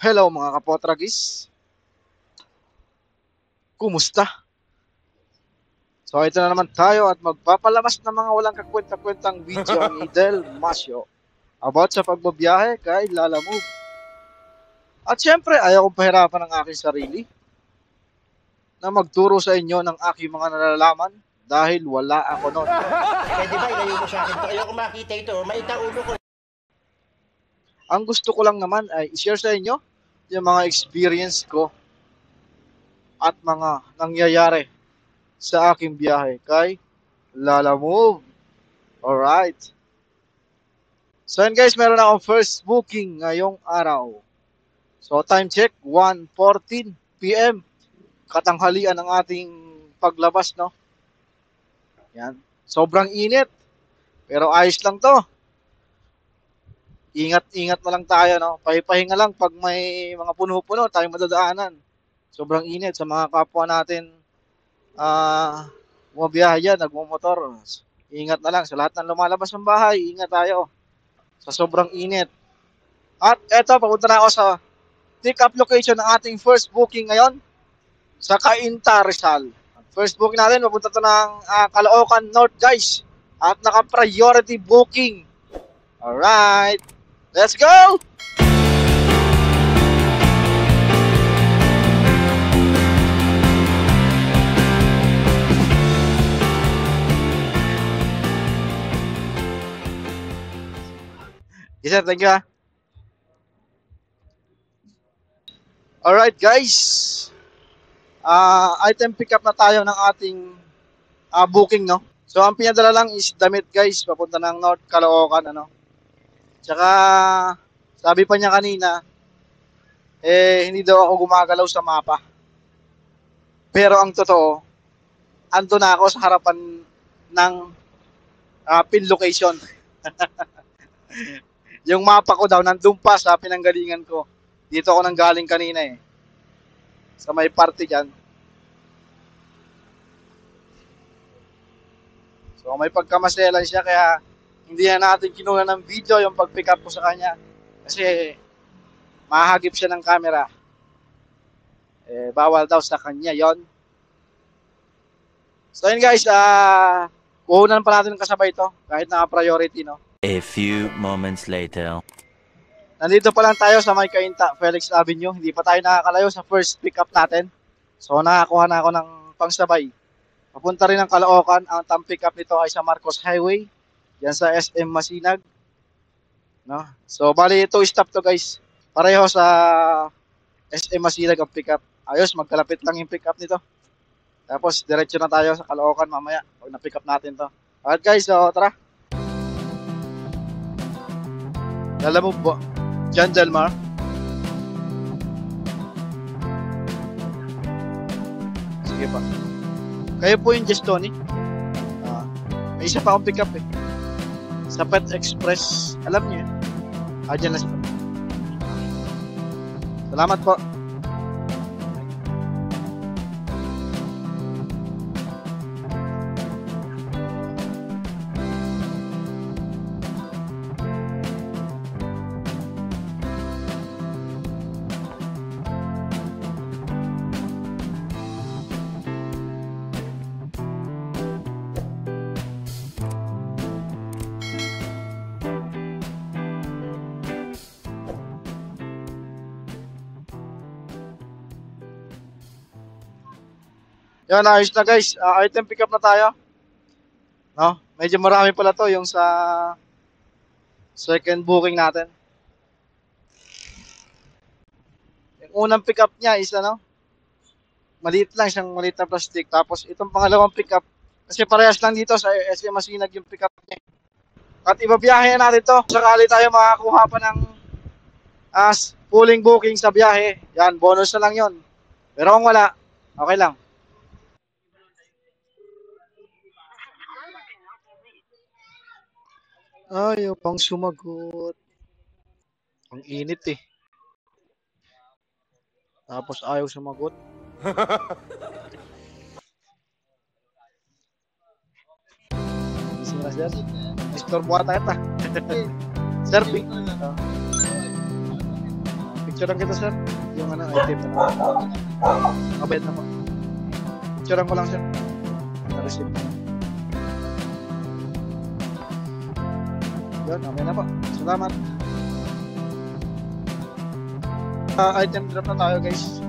Hello mga kapotragis, kumusta? So ito na naman tayo at magpapalabas ng mga walang kakwenta-kwentang video ni Del Masio about sa pagbabiyahe kay Lala Move. At syempre ayaw kong pahirapan ang aking sarili na magturo sa inyo ng aking mga nalalaman dahil wala ako nun. Pwede ba ilayo mo sa akin to? Ayoko makita ito, maitaulo ko. Ang gusto ko lang naman ay i-share sa inyo yung mga experience ko at mga nangyayari sa aking biyahe kay Lala Move. Alright. So yun guys, meron akong first booking ngayong araw. So time check, 1:14 PM. Katanghalian ng ating paglabas, no? Yan. Sobrang init. Pero ayos lang to. Ingat-ingat na lang tayo, no? Pahipahinga lang pag may mga puno-puno tayong madadaanan. Sobrang init sa mga kapwa natin. Bumabiyahe dyan, nagmumotor. Ingat na lang. Sa lahat ng lumalabas ng bahay, ingat tayo. Sa sobrang init. At eto, papunta na ako sa pick-up location ng ating first booking ngayon sa Cainta, Rizal. First booking natin, papunta to ng Caloocan North, guys. At naka-priority booking. Alright. Let's go! Yes, sir. Thank you, ha. Alright, guys. Item pick up na tayo ng ating booking, no? So, ang pinadala lang is damit, guys. Papunta ng North Caloocan, ano? Tsaka, sabi pa niya kanina, hindi daw ako gumagalaw sa mapa. Pero ang totoo, ando na ako sa harapan ng pin location. Yung mapa ko daw, nandun pa sa pinanggalingan ko. Dito ako nang galing kanina eh. Sa may party dyan. So may pagkamaselan siya kaya hindi na natin kinuha ng video yung pag-pick up ko sa kanya. Kasi mahagip siya ng camera. Bawal daw sa kanya yon. So yun guys, kuhunan pa natin kasabay ito kahit naka-priority, no? A few moments later. Nandito pa lang tayo sa may Cainta, Felix Avenue. Hindi pa tayo nakakalayo sa first pick up natin. So nakakuha na ako ng pangsabay. Papunta rin ng Caloocan. Ang pick up nito ay sa Marcos Highway. Yan sa SM Masinag. No? So bali ito stop to guys. Pareho sa SM Masinag ang pick up. Ayos, magkalapit lang yung pick up nito. Tapos diretso na tayo sa Caloocan mamaya pag na-pick up natin to. Alright guys, so tara. Alam mo ba? John Delmar. Sige pa. Kayo po yung Just Tony. May isa pa akong pick up eh. Sa Pet Express. Alam niyo yun. Dyan na siya. Salamat po. Yan, ayos na guys. Item pick up na tayo. No? Medyo marami pala to yung sa second booking natin. Yung unang pick up niya is ano, maliit lang siyang maliit na plastic. Tapos itong pangalawang pick up, kasi parehas lang dito sa SM Masinag yung pick up niya. At ibabiyahe natin to. Sakali tayo makakuha pa ng pooling booking sa biyahe. Yan, bonus na lang yon. Pero kung wala, okay lang. Ayaw pang sumagot. Ang init eh. Tapos ayaw sumagot. Gising na sir. Disturb mo ata kita. Sir, Picturean kita, sir. Yung item na po. Mabayad na po. Picturean ko lang, sir. Na-receive na. Yun, okay na po. Salamat. Item drop na tayo, guys.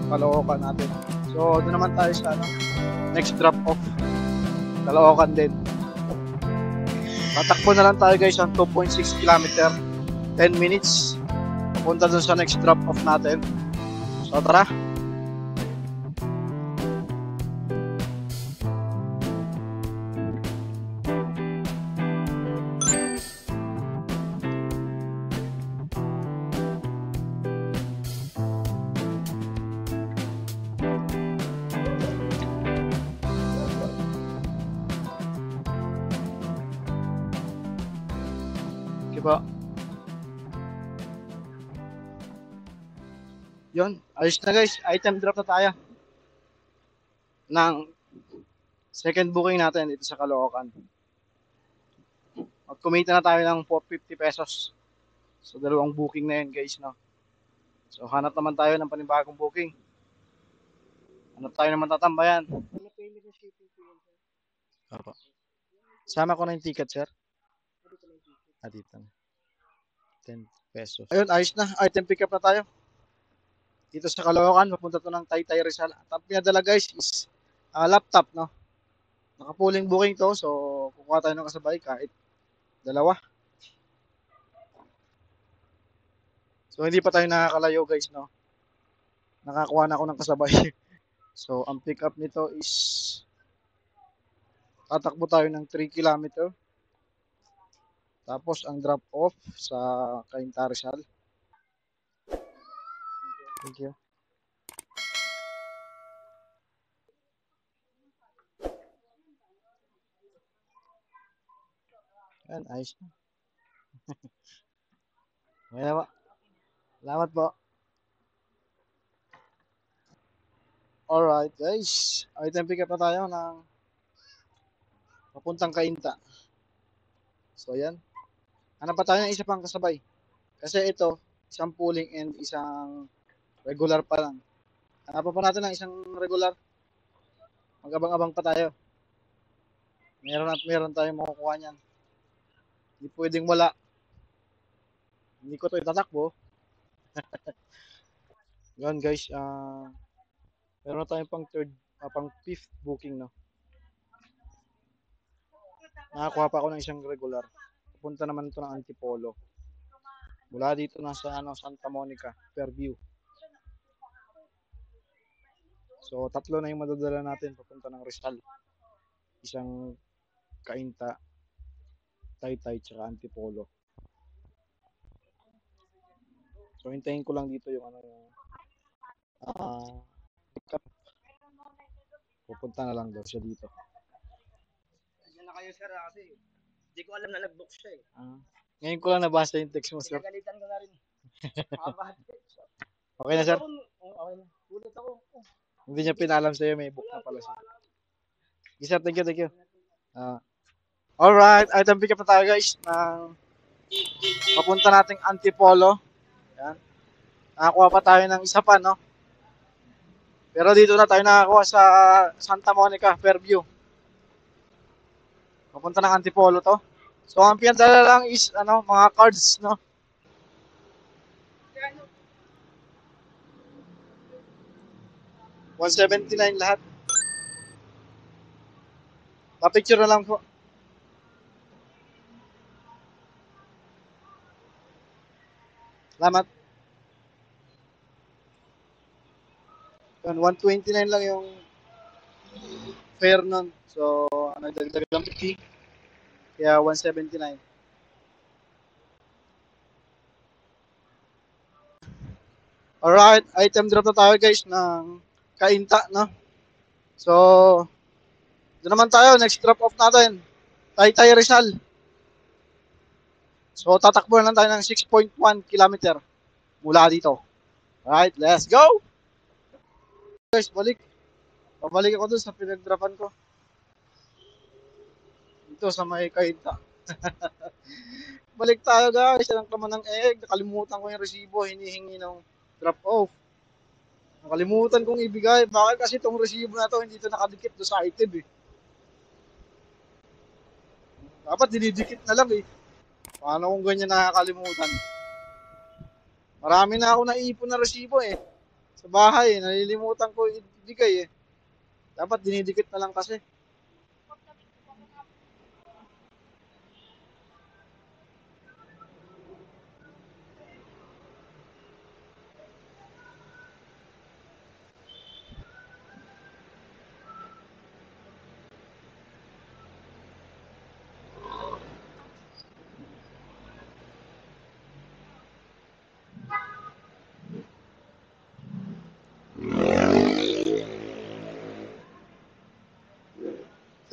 Kalookan natin. So, doon naman tayo sa next drop off. Kalookan din. Tatakbo na lang tayo, guys, ang 2.6 km. 10 minutes. Punta doon sa next drop off natin. So, tara. Diba? Yun, ayos na, guys. Item drop na tayo ng second booking natin dito sa Caloocan. Mag-kumita na tayo ng 450 pesos. So, dalawang booking na yun, guys, no? So, hanap naman tayo ng panibagong booking. Hanap tayo naman tatambayan. Opo. Sama ko na yung ticket, sir. Dito. 10 pesos. Ayun, ayos na. Item pick up na tayo. Dito sa Caloocan, papunta to ng Taytay Rizal. At ang pinadala, guys, is laptop, no? Nakapuling booking to, so kukuha tayo ng kasabay kahit dalawa. So hindi pa tayo nakakalayo, guys, no? Nakakuha na ako ng kasabay. So ang pick up nito is tatakbo tayo ng 3 km. Tapos ang drop off sa Cainta Rizal. Thank you. Yan, ayos na. Okay na ba? Salamat po. Alright, guys. Item pick up na tayo ng papuntang Cainta. So, yan. Hanap pa tayo ng isa pang kasabay. Kasi ito, isang pooling and isang regular pa lang. Hanapan pa natin ng isang regular. Mag-abang-abang pa tayo. Meron at meron tayong makukuha niyan. Hindi pwedeng wala. Hindi ko to itatakbo. Yan, guys. Meron na tayong pang fifth booking, no? Nakakuha pa ako ng isang regular. Punta naman ito ng Antipolo. Mula dito nasa Santa Monica, Fairview. So, tatlo na yung madadala natin papunta ng Rizal. Isang Cainta, Taytay, tsaka Antipolo. So, hintayin ko lang dito yung pick up. Pupunta na lang daw siya dito. Yan na kayo, sir, kasi hindi ko alam na nag-book siya eh. Ngayon ko lang nabasa yung text mo, sir. Pinagalitan ko na rin. Okay na, sir? Okay na. Ulit ako. Hindi niya pinalam sa'yo, may book na pala siya. Okay, sir, thank you. Alright, item pick up na tayo, guys. Papunta nating Antipolo. Yan. Nakakuha pa tayo ng isa pa, no? Pero dito na tayo nakakuha sa Santa Monica, Fairview. Papunta ng Antipolo to. So, ang pinadala lang is, mga cards, no? $179 lahat. Pa-picture na lang po. Salamat. Yun, 129 lang yung fare nun. So, nagdagdag lang fee. Kaya 179. Alright, item drop na tayo, guys, ng Cainta, no? So, doon naman tayo, next drop off natin. Taytay Rizal. So, tatakbo na lang tayo ng 6.1 km mula dito. Alright, let's go! Guys, pabalik ako dun sa pinag-dropan ko. Dito sa may Cainta. balik tayo guys. Ang naman ng egg. Nakalimutan ko yung resibo. Hinihingi ng drop off. Nakalimutan kong ibigay. Bakit kasi itong resibo na to hindi to nakadikit do sa item eh. Dapat dinidikit na lang eh. Paano kung ganyan nakakalimutan? Marami na ako naipon na resibo eh. Sa bahay, nalilimutan ko ibigay eh. Dapat dinidikit na lang kasi.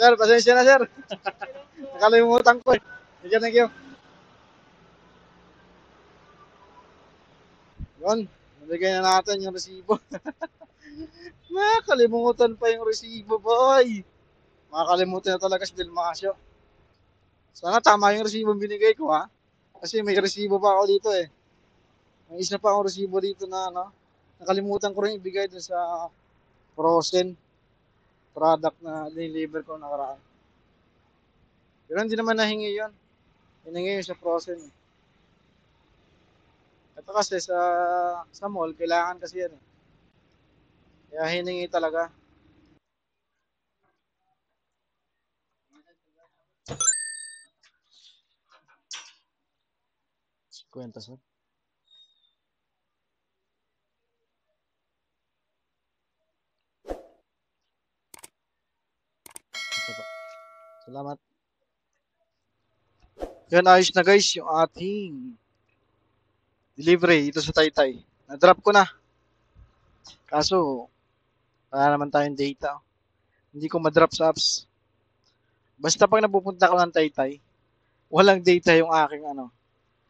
Sir, pasensya na sir. Nakalimutan ko eh. Thank you. Yun, nabigay na natin yung resibo. Nakalimutan pa yung resibo, boy. Makakalimutan na talaga si Delmasio. Sana tama yung resibo binigay ko, ha? Kasi may resibo pa ako dito, eh. May isa pa akong resibo dito na, ano, nakalimutan ko rin ibigay dun sa frozen product na deliver ko nakaraan. Pero hindi naman nahingi yun. Hiningi yun sa frozen. Ito kasi sa mall, kailangan kasi yan, eh. Kaya hiningi talaga. Kwenta sir. Ito po. Salamat. Yan, ayos na guys yung ating delivery ito sa Taytay. Na-drop ko na. Kaso, wala naman tayong data. Hindi ko ma-drop sa apps. Basta pag napupunta ko ng Taytay, walang data yung aking ano.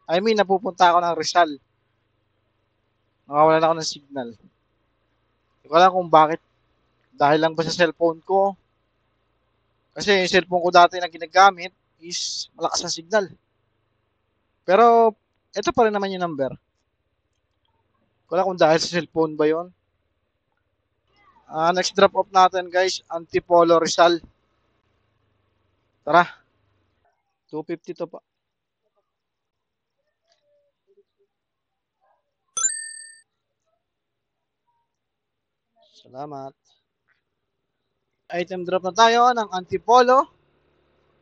I mean, napupunta ako ng Rizal. Nakawalan ako ng signal. Hindi ko alam kung bakit. Dahil lang ba sa cellphone ko? Kasi yung cellphone ko dati na ginagamit is malakas ang signal. Pero, ito pa rin naman yung number. Hindi ko alam kung dahil sa cellphone ba yon. Next drop off natin guys, Antipolo Rizal. Tara, 250 to pa. Salamat. Item drop na tayo ng Antipolo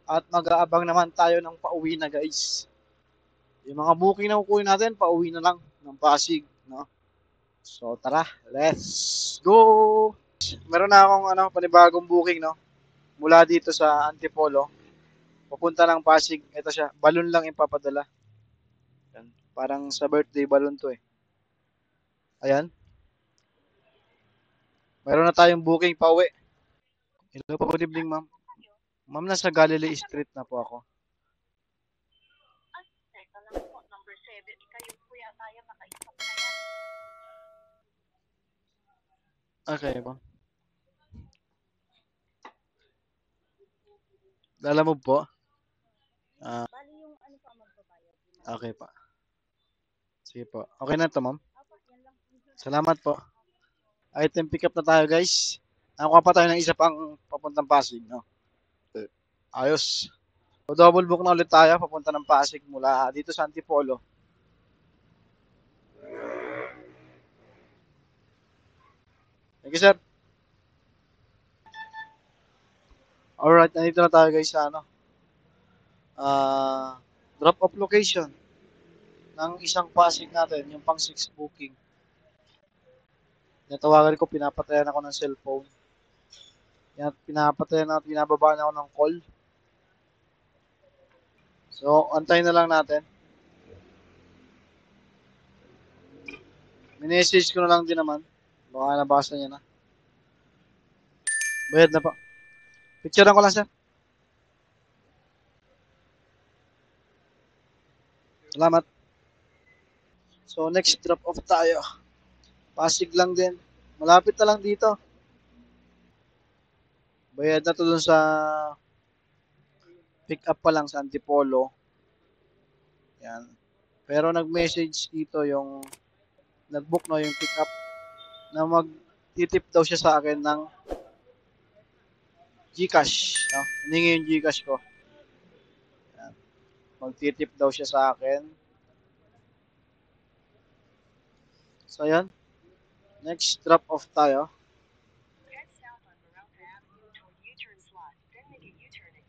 at mag-aabang naman tayo ng pauwi na guys. Yung mga booking na kukunin natin, pauwi na lang ng Pasig, no? So tara, let's go. Meron na akong panibagong booking, no? Mula dito sa Antipolo, papunta ng Pasig. Ito siya, balon lang ipapadala. Yan. Parang sa birthday balon to eh. Ayan. Meron na tayong booking pauwi. Hello po, good evening ma'am. Ma'am, nasa Galilee Street na po ako. Okay po. Lalamove po? Okay pa. Sige po. Okay na to ma'am. Salamat po. Item pick up na tayo guys. Nakuha pa tayo ng isa pang papuntang Pasig, no? Ayos. So, double book na ulit tayo papunta ng Pasig mula dito sa Antipolo. Thank you, sir. Alright, nandito na tayo guys sa drop off location ng isang Pasig natin, yung pang 6 booking. Natawagan ko, pinapatayan ako ng cellphone. Yan, pinapatayan ako, pinababaan ako ng call. So, antayin na lang natin. Minessage ko na lang din naman. Baka nabasa niya na. Bayad na pa. Picturean ko lang, sir. Salamat. So, next drop off tayo. Pasig lang din. Malapit na lang dito. Bayad na to dun sa pick up pa lang sa Antipolo. Yan. Pero nag-message dito yung nag-book no yung pick up na mag-titip daw siya sa akin ng GCash. No? Hiningi yung GCash ko. Yan. Mag-titip daw siya sa akin. So, yan. Next drop off tayo.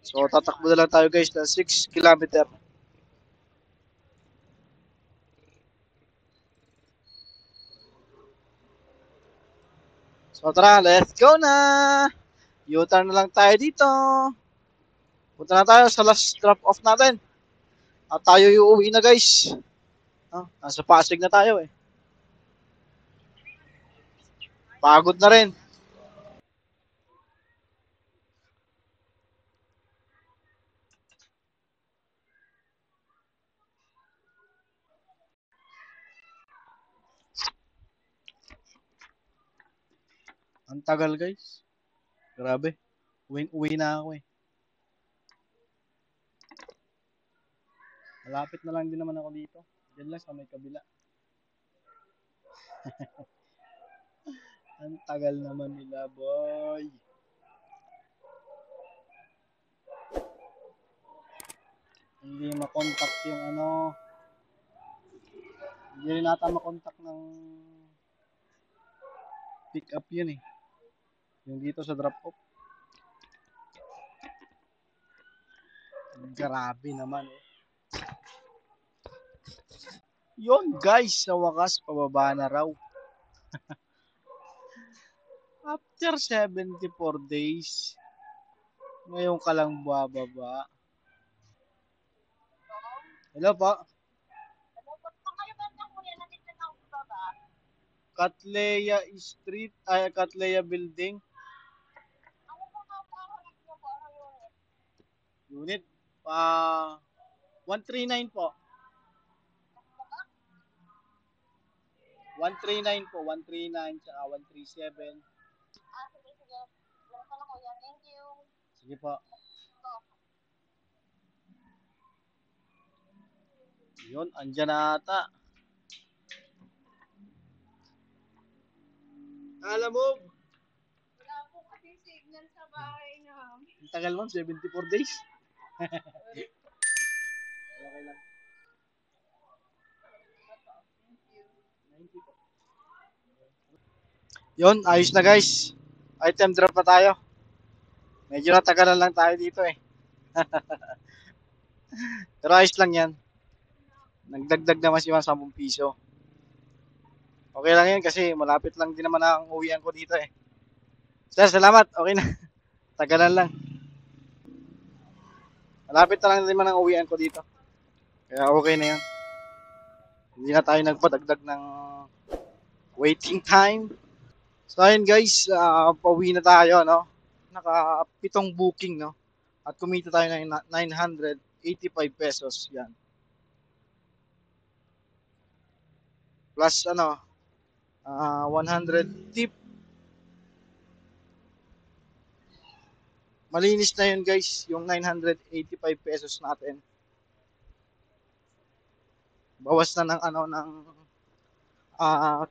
So, tatakbo na lang tayo guys ng 6 kilometer. So, tara, let's go na! U-turn na lang tayo dito. Punta na tayo sa last drop off natin. At tayo uuwi na guys. Nasa Pasig na tayo eh. Pagod na rin. Ang tagal guys. Grabe. Uwi na ako eh. Malapit na lang din naman ako dito. Diyan lang sa may kabila. Ang tagal naman nila boy. Hindi makontak yung ano. Hindi rin nata makontak ng pick up yun eh. Yung dito sa drop off. Grabe naman oh. Yun guys, sa wakas pababa na raw. After 74 days. Ngayon ka lang bababa. Hello po. Catleya Street, ay Catleya Building. Unit 139 po. 139 po, 139 tsaka 137. Sige po. Yun, andyan na ata. Alam mo, Wala po kasi signal sa bahay namin. ang tagal mo, 74 days. Okay lang. 90 po. Yun, ayos na guys. Item drop na tayo. Medyo natagalan lang tayo dito eh. Pero ayos lang yan. Nagdagdag naman si 10 piso. Okay lang yan kasi malapit lang din naman ang uwian ko dito eh. Sir, salamat. Okay na. Tagalan lang. Malapit na lang din naman ang uwian ko dito. Kaya okay na yan. Hindi na tayo nagpadagdag ng waiting time. So ayun guys, pauwi na tayo no. Naka 7 booking no. At kumita tayo ng 985 pesos. Yan. Plus 100 tip. Malinis na yun guys, yung 985 pesos natin. Bawas na ng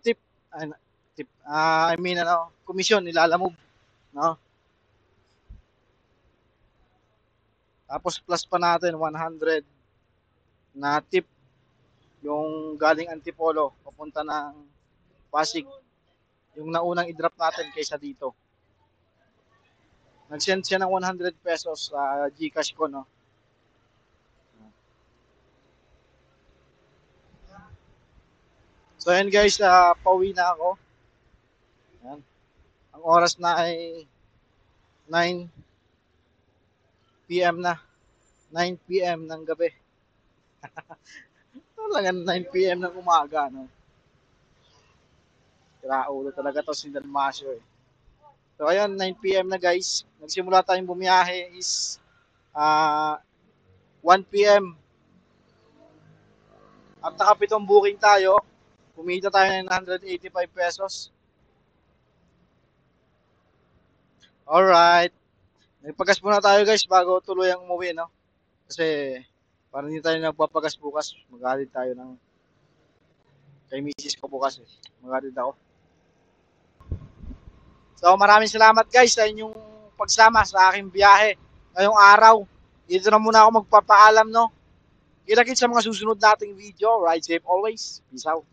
tip. Komisyon nilalamove, no? Tapos plus pa natin 100 na tip yung galing Antipolo papunta ng Pasig. Yung naunang i-drop natin kaysa dito. Nag-send siya ng 100 pesos sa GCash ko, no? So, ayan guys, pauwi na ako. Ayan. Ang oras na ay 9 p.m. na. 9 p.m. ng gabi. Talagang 9 p.m. ng umaga, no? Kiraulo talaga to si Dalmasio, eh. So, ayun, 9 p.m. na guys. Nagsimula tayong bumiyahe is 1 p.m. At nakapitong booking tayo. Kumita tayo ng 985 pesos. Alright. Nagpagas muna tayo guys bago tuluyang umuwi, no? Kasi Para hindi tayo nagpapagas bukas. Maghatid tayo ng kay misis ko bukas eh. Maghatid ako. So maraming salamat guys sa inyong pagsama sa aking biyahe ngayong araw. Dito na muna ako magpapaalam, no? Kita-kits sa mga susunod nating video. Ride safe always. Peace out.